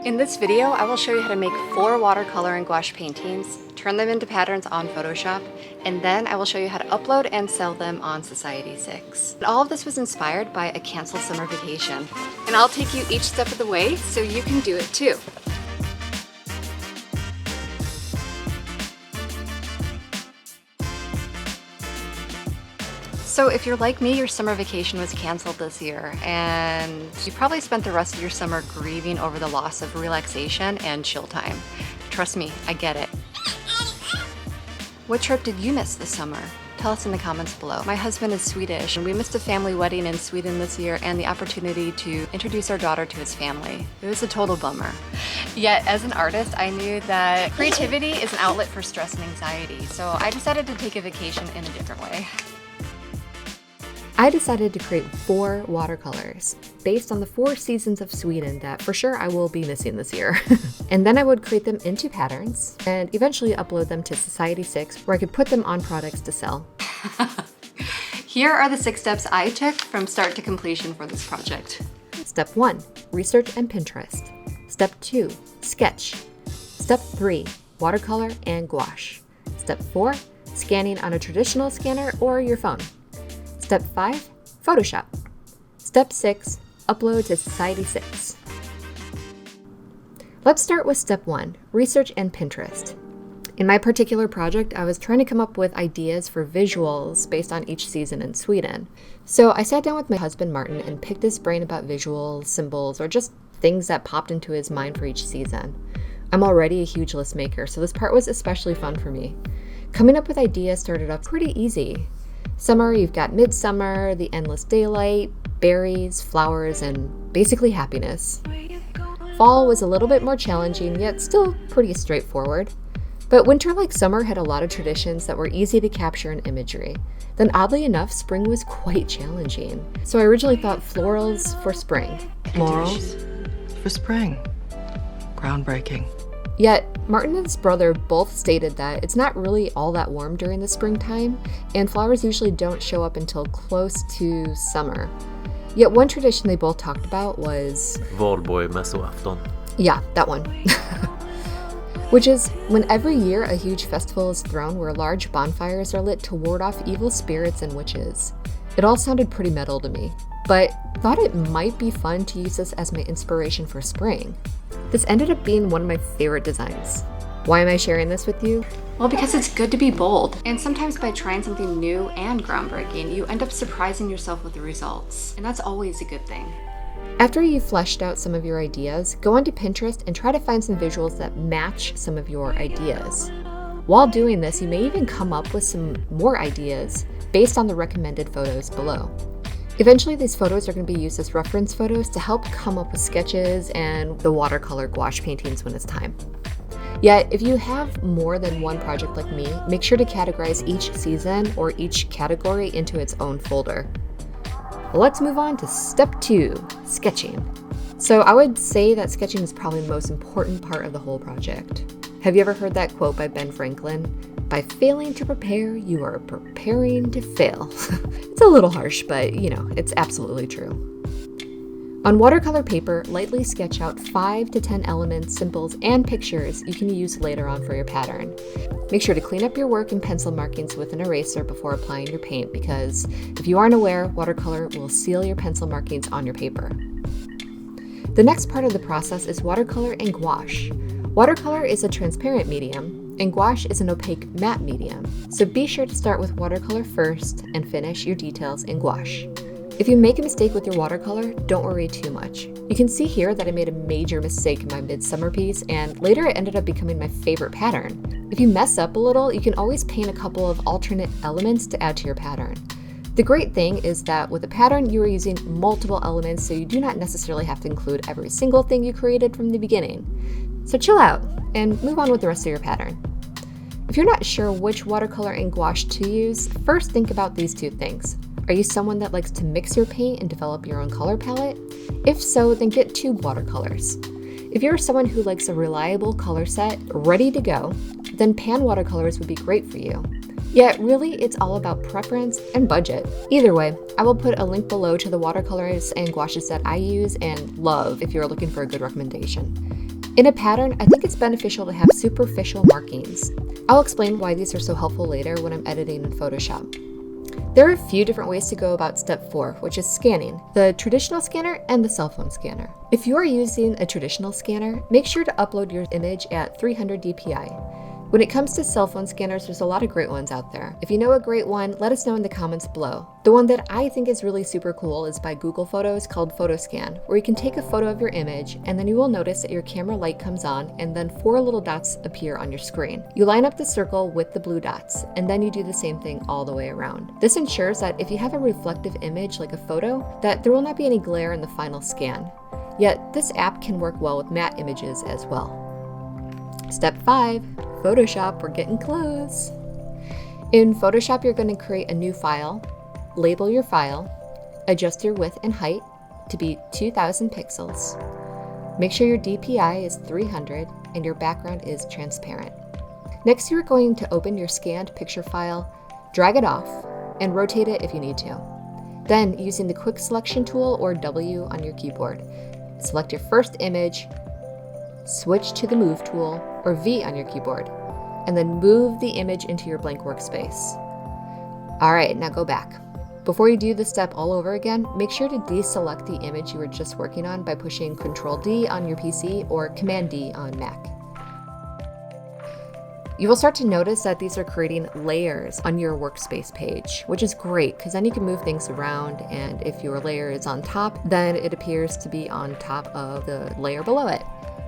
In this video, I will show you how to make 4 watercolor and gouache paintings, turn them into patterns on Photoshop, and then I will show you how to upload and sell them on Society6. And all of this was inspired by a canceled summer vacation. And I'll take you each step of the way so you can do it too. So if you're like me, your summer vacation was canceled this year, and you probably spent the rest of your summer grieving over the loss of relaxation and chill time. Trust me, I get it. What trip did you miss this summer? Tell us in the comments below. My husband is Swedish, and we missed a family wedding in Sweden this year and the opportunity to introduce our daughter to his family. It was a total bummer. Yet, as an artist, I knew that creativity is an outlet for stress and anxiety, so I decided to take a vacation in a different way. I decided to create 4 watercolors based on the 4 seasons of Sweden that for sure I will be missing this year. And then I would create them into patterns and eventually upload them to Society6 where I could put them on products to sell. Here are the 6 steps I took from start to completion for this project. Step 1, research and Pinterest. Step 2, sketch. Step 3, watercolor and gouache. Step 4, scanning on a traditional scanner or your phone. Step 5, Photoshop. Step 6, upload to Society6. Let's start with step 1, research and Pinterest. In my particular project, I was trying to come up with ideas for visuals based on each season in Sweden. So I sat down with my husband Martin and picked his brain about visuals, symbols, or just things that popped into his mind for each season. I'm already a huge list maker, so this part was especially fun for me. Coming up with ideas started off pretty easy. Summer, you've got midsummer, the endless daylight, berries, flowers, and basically happiness. Fall was a little bit more challenging, yet still pretty straightforward. But winter, like summer, had a lot of traditions that were easy to capture in imagery. Then oddly enough, spring was quite challenging. So I originally thought florals for spring. Florals for spring. Groundbreaking. Yet, Martin and his brother both stated that it's not really all that warm during the springtime, and flowers usually don't show up until close to summer. Yet one tradition they both talked about was Valborgsmässoafton. Yeah, that one. Which is when every year a huge festival is thrown where large bonfires are lit to ward off evil spirits and witches. It all sounded pretty metal to me, but thought it might be fun to use this as my inspiration for spring. This ended up being one of my favorite designs. Why am I sharing this with you? Well, because it's good to be bold. And sometimes by trying something new and groundbreaking, you end up surprising yourself with the results. And that's always a good thing. After you've fleshed out some of your ideas, go onto Pinterest and try to find some visuals that match some of your ideas. While doing this, you may even come up with some more ideas based on the recommended photos below. Eventually, these photos are going to be used as reference photos to help come up with sketches and the watercolor gouache paintings when it's time. Yet, if you have more than one project like me, make sure to categorize each season or each category into its own folder. Let's move on to step 2, sketching. So I would say that sketching is probably the most important part of the whole project. Have you ever heard that quote by Ben Franklin? By failing to prepare, you are preparing to fail. It's a little harsh, but it's absolutely true. On watercolor paper, lightly sketch out 5 to 10 elements, symbols, and pictures you can use later on for your pattern. Make sure to clean up your work and pencil markings with an eraser before applying your paint because if you aren't aware, watercolor will seal your pencil markings on your paper. The next part of the process is watercolor and gouache. Watercolor is a transparent medium, and gouache is an opaque matte medium, so be sure to start with watercolor first and finish your details in gouache. If you make a mistake with your watercolor, don't worry too much. You can see here that I made a major mistake in my midsummer piece, and later it ended up becoming my favorite pattern. If you mess up a little, you can always paint a couple of alternate elements to add to your pattern. The great thing is that with a pattern, you are using multiple elements, so you do not necessarily have to include every single thing you created from the beginning. So chill out and move on with the rest of your pattern. If you're not sure which watercolor and gouache to use, first think about these 2 things. Are you someone that likes to mix your paint and develop your own color palette? If so, then get tube watercolors. If you're someone who likes a reliable color set ready to go, then pan watercolors would be great for you. Yet really, it's all about preference and budget. Either way, I will put a link below to the watercolors and gouaches that I use and love if you're looking for a good recommendation. In a pattern, I think it's beneficial to have superficial markings. I'll explain why these are so helpful later when I'm editing in Photoshop. There are a few different ways to go about step 4, which is scanning, the traditional scanner and the cell phone scanner. If you are using a traditional scanner, make sure to upload your image at 300 dpi. When it comes to cell phone scanners, there's a lot of great ones out there. If you know a great one, let us know in the comments below. The one that I think is really super cool is by Google Photos called PhotoScan, where you can take a photo of your image and then you will notice that your camera light comes on and then 4 little dots appear on your screen. You line up the circle with the blue dots and then you do the same thing all the way around. This ensures that if you have a reflective image like a photo, that there will not be any glare in the final scan. Yet this app can work well with matte images as well. Step 5. Photoshop, we're getting close. In Photoshop, you're going to create a new file, label your file, adjust your width and height to be 2000 pixels. Make sure your DPI is 300 and your background is transparent. Next, you're going to open your scanned picture file, drag it off, and rotate it if you need to. Then, using the quick selection tool or W on your keyboard, select your first image, switch to the Move tool or V on your keyboard, and then move the image into your blank workspace. All right, now go back. Before you do this step all over again, make sure to deselect the image you were just working on by pushing Ctrl D on your PC or Command D on Mac. You will start to notice that these are creating layers on your workspace page, which is great because then you can move things around, and if your layer is on top, then it appears to be on top of the layer below it.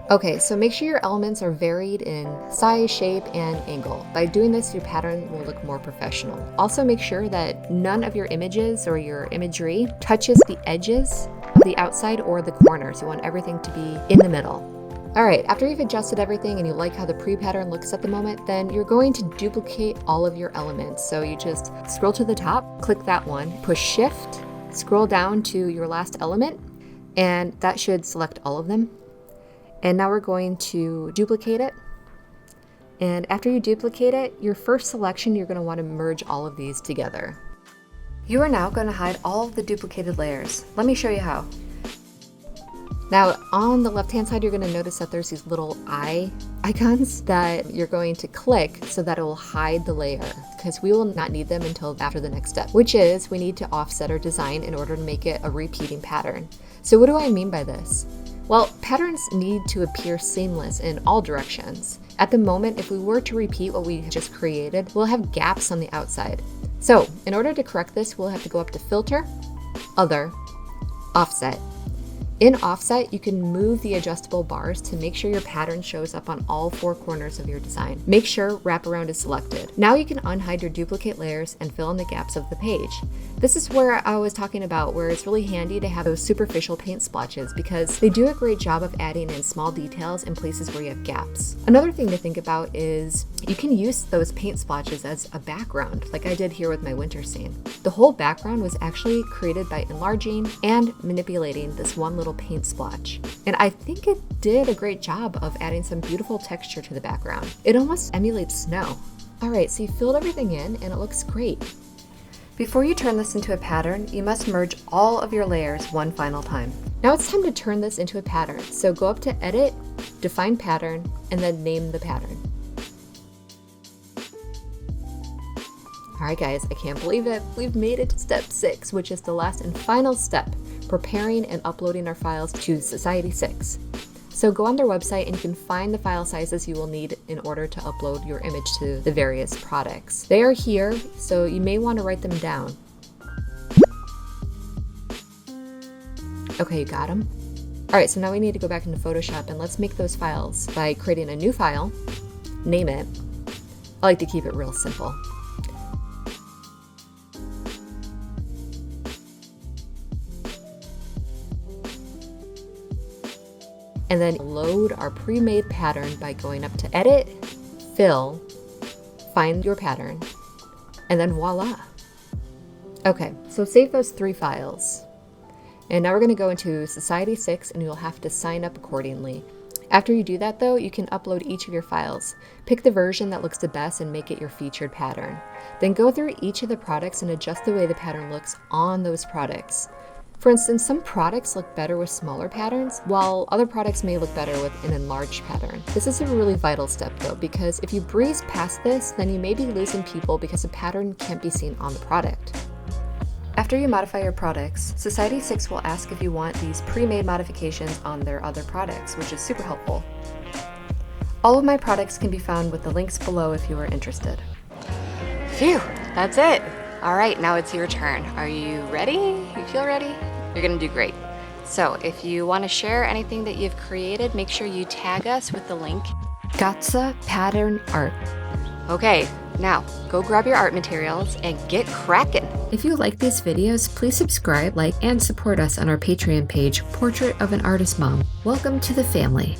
Okay, so make sure your elements are varied in size, shape, and angle. By doing this, your pattern will look more professional. Also, make sure that none of your images or your imagery touches the edges of the outside or the corners. You want everything to be in the middle. All right, after you've adjusted everything and you like how the pre-pattern looks at the moment, then you're going to duplicate all of your elements. So you just scroll to the top, click that one, push Shift, scroll down to your last element, and that should select all of them. And now we're going to duplicate it. And after you duplicate it, your first selection, you're going to want to merge all of these together. You are now going to hide all of the duplicated layers. Let me show you how. Now, on the left-hand side, you're going to notice that there's these little eye icons that you're going to click so that it will hide the layer, because we will not need them until after the next step, which is we need to offset our design in order to make it a repeating pattern. So what do I mean by this? Well, patterns need to appear seamless in all directions. At the moment, if we were to repeat what we just created, we'll have gaps on the outside. So, in order to correct this, we'll have to go up to Filter, Other, Offset. In Offset, you can move the adjustable bars to make sure your pattern shows up on all 4 corners of your design. Make sure Wraparound is selected. Now you can unhide your duplicate layers and fill in the gaps of the page. This is where I was talking about where it's really handy to have those superficial paint splotches because they do a great job of adding in small details in places where you have gaps. Another thing to think about is you can use those paint splotches as a background, like I did here with my winter scene. The whole background was actually created by enlarging and manipulating this one little paint splotch. And I think it did a great job of adding some beautiful texture to the background. It almost emulates snow. All right, so you filled everything in and it looks great. Before you turn this into a pattern, you must merge all of your layers one final time. Now it's time to turn this into a pattern. So go up to Edit, Define Pattern, and then name the pattern. All right, guys, I can't believe it. We've made it to step 6, which is the last and final step, preparing and uploading our files to Society6. So go on their website and you can find the file sizes you will need in order to upload your image to the various products. They are here, so you may want to write them down. Okay, you got them? All right, so now we need to go back into Photoshop and let's make those files by creating a new file, name it. I like to keep it real simple. And then load our pre-made pattern by going up to Edit, Fill, find your pattern, and then voila. Okay, so save those 3 files. And now we're gonna go into Society6 and you'll have to sign up accordingly. After you do that though, you can upload each of your files. Pick the version that looks the best and make it your featured pattern. Then go through each of the products and adjust the way the pattern looks on those products. For instance, some products look better with smaller patterns, while other products may look better with an enlarged pattern. This is a really vital step though, because if you breeze past this, then you may be losing people because the pattern can't be seen on the product. After you modify your products, Society6 will ask if you want these pre-made modifications on their other products, which is super helpful. All of my products can be found with the links below if you are interested. Phew, that's it. All right, now it's your turn. Are you ready? You feel ready? You're gonna do great. So if you wanna share anything that you've created, make sure you tag us with the link Gouache Pattern Art. Okay, now go grab your art materials and get cracking. If you like these videos, please subscribe, like, and support us on our Patreon page, Portrait of an Artist Mom. Welcome to the family.